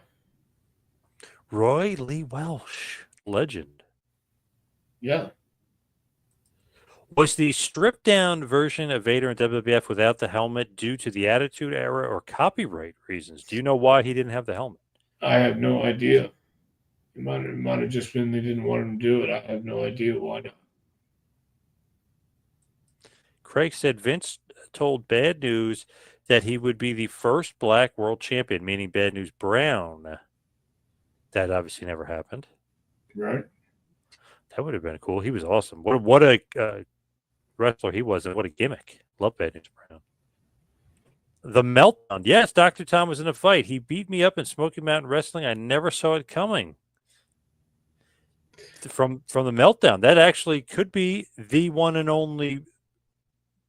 Roy Lee Welsh, legend. Yeah. Was the stripped down version of Vader in WWF without the helmet due to the Attitude Era or copyright reasons? Do you know why he didn't have the helmet? I have no idea. It might have just been they didn't want him to do it. I have no idea why not. Craig said Vince told Bad News that he would be the first black world champion, meaning Bad News Brown. That obviously never happened. Right. That would have been cool. He was awesome. What a wrestler he was, and what a gimmick. Love Bad News Brown. The Meltdown. Yes, Dr. Tom was in a fight. He beat me up in Smoky Mountain Wrestling. I never saw it coming. From the Meltdown. That actually could be the one and only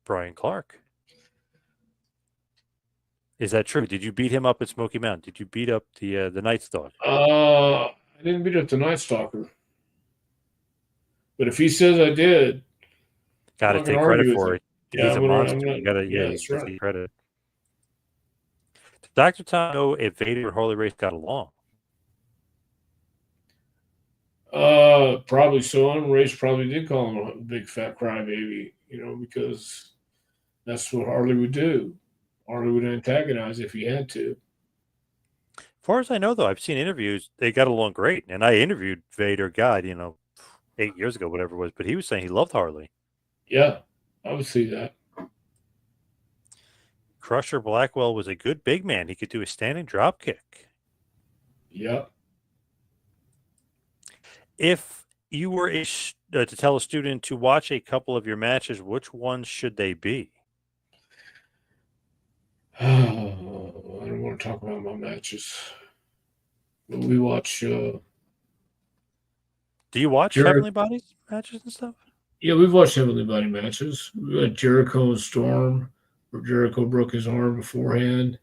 Brian Clark. Is that true? Did you beat him up at Smoky Mountain? Did you beat up the Night Stalker? I didn't beat up the Night Stalker. But if he says I did, Got to I'm not going take to credit argue with for him. it. Yeah, He's a monster. I'm not. You got to, Yeah, you that's got to right. take credit. Did Dr. Tom know if Vader and Harley Race got along? Probably so. And Race probably did call him a big fat crybaby, because that's what Harley would do. Harley would antagonize if he had to. As far as I know, though, I've seen interviews. They got along great. And I interviewed Vader, God, 8 years ago, whatever it was. But he was saying he loved Harley. Yeah, I would see that. Crusher Blackwell was a good big man. He could do a standing drop kick. Yeah. If you were to tell a student to watch a couple of your matches, which ones should they be? I don't want to talk about my matches. But we watch Do you watch Heavenly Bodies matches and stuff? Yeah, we've watched Heavenly Body matches. We had Jericho and Storm, where Jericho broke his arm beforehand.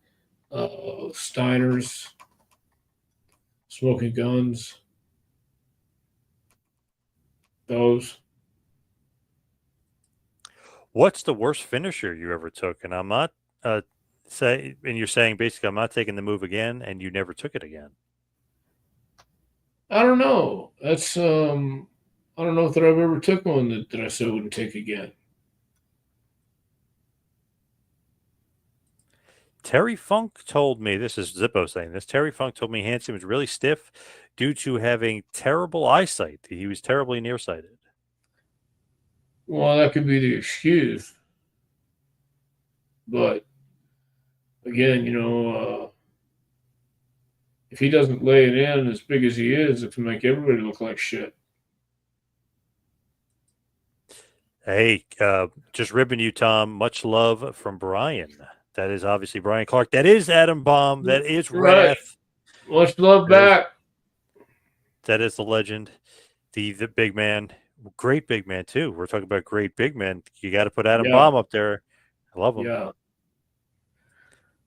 Steiner's, Smoking Guns, those. What's the worst finisher you ever took? And I'm not and you're saying basically I'm not taking the move again, and you never took it again. I don't know. I don't know if that I've ever took one that I said I wouldn't take again. Terry Funk told me, this is Zippo saying this, Terry Funk told me Hansen was really stiff due to having terrible eyesight. He was terribly nearsighted. Well, that could be the excuse, but again, if he doesn't lay it in as big as he is, it can make everybody look like shit. Hey, just ribbing you, Tom. Much love from Brian. That is obviously Brian Clark. That is Adam Baum. That is Right. Wrath. Much love back. That is the legend, the big man, great big man too. We're talking about great big men. You got to put Adam Baum up there. I love him. Yeah.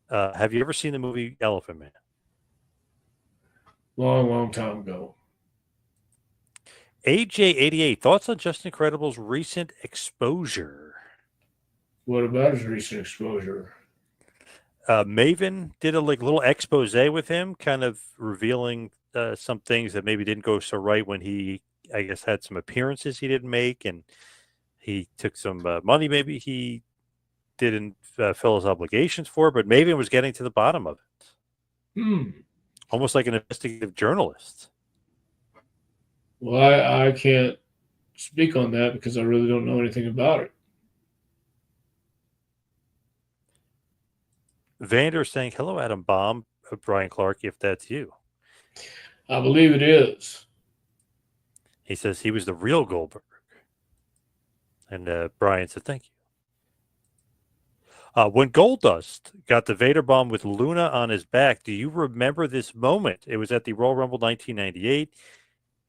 Have you ever seen the movie Elephant Man? Long time ago. AJ88, thoughts on Just Incredible's recent exposure? What about his recent exposure? Maven did a little expose with him, kind of revealing some things that maybe didn't go so right when he, I guess, had some appearances he didn't make, and he took some money maybe he didn't fill his obligations for, but Maven was getting to the bottom of it. Almost like an investigative journalist. Well, I can't speak on that because I really don't know anything about it. Vander saying, hello, Adam Baum, Brian Clark, if that's you. I believe it is. He says he was the real Goldberg. And Brian said, thank you. When Goldust got the Vader bomb with Luna on his back, do you remember this moment? It was at the Royal Rumble 1998.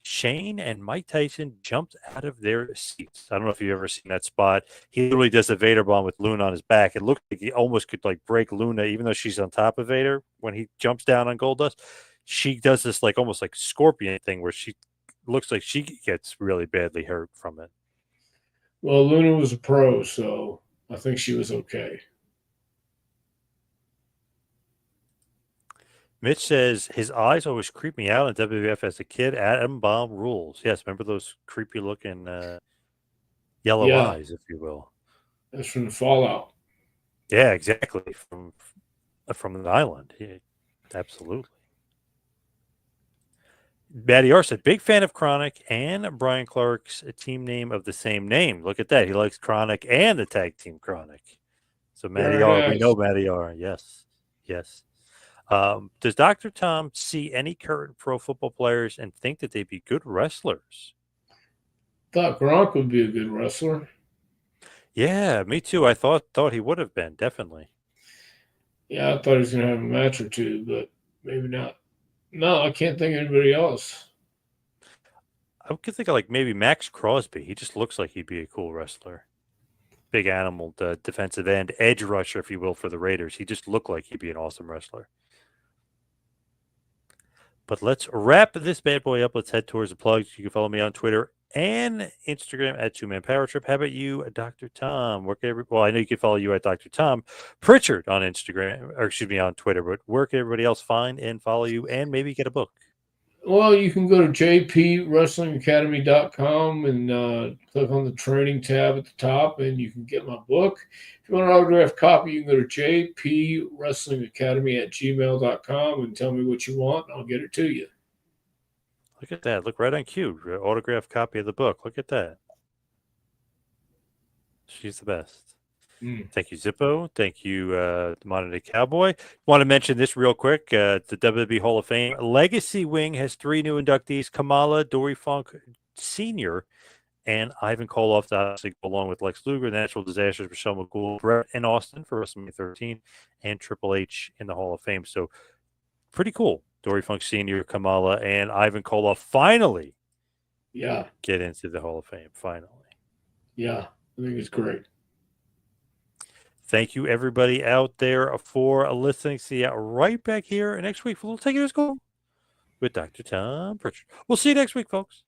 Shane and Mike Tyson jumped out of their seats. I don't know if you've ever seen that spot. He literally does a Vader bomb with Luna on his back. It looked like he almost could break Luna, even though she's on top of Vader. When he jumps down on Goldust, she does this almost like scorpion thing where she looks like she gets really badly hurt from it. Well, Luna was a pro, so I think she was okay. Mitch says his eyes always creep me out in WWF as a kid. Adam Baum rules. Yes, remember those creepy looking yellow eyes, if you will. That's from the Fallout. Yeah, exactly. From an island. Yeah, absolutely. Matty R said, big fan of Chronic and Brian Clark's team name of the same name. Look at that. He likes Chronic and the tag team Chronic. So Matty R, nice. We know Matty R. Yes. Yes. Does Dr. Tom see any current pro football players and think that they'd be good wrestlers? Thought Gronk would be a good wrestler. Yeah, me too. I thought he would have been, definitely. Yeah, I thought he was going to have a match or two, but maybe not. No, I can't think of anybody else. I could think of maybe Max Crosby. He just looks like he'd be a cool wrestler. Big animal, defensive end, edge rusher, if you will, for the Raiders. He just looked like he'd be an awesome wrestler. But let's wrap this bad boy up. Let's head towards the plugs. You can follow me on Twitter and Instagram at 2Man Power Trip. How about you, Dr. Tom? Well, I know you can follow you at Dr. Tom Prichard on Instagram, or excuse me, on Twitter. But where can everybody else find and follow you and maybe get a book? Well, you can go to jpwrestlingacademy.com and click on the training tab at the top, and you can get my book. If you want an autographed copy, you can go to jpwrestlingacademy@gmail.com and tell me what you want, and I'll get it to you. Look at that. Look right on cue. Autographed copy of the book. Look at that. She's the best. Thank you, Zippo. Thank you, the Modern Day Cowboy. Want to mention this real quick. The WWE Hall of Fame Legacy Wing has 3 new inductees: Kamala, Dory Funk Sr., and Ivan Koloff, obviously, along with Lex Luger, Natural Disasters, Michelle McCool, Brett and Austin for WrestleMania 13, and Triple H in the Hall of Fame. So pretty cool. Dory Funk Sr., Kamala, and Ivan Koloff finally Yeah. get into the Hall of Fame finally. Yeah. I think it's great. Thank you, everybody out there, for listening. See you right back here next week for a little Take It As Cool with Dr. Tom Prichard. We'll see you next week, folks.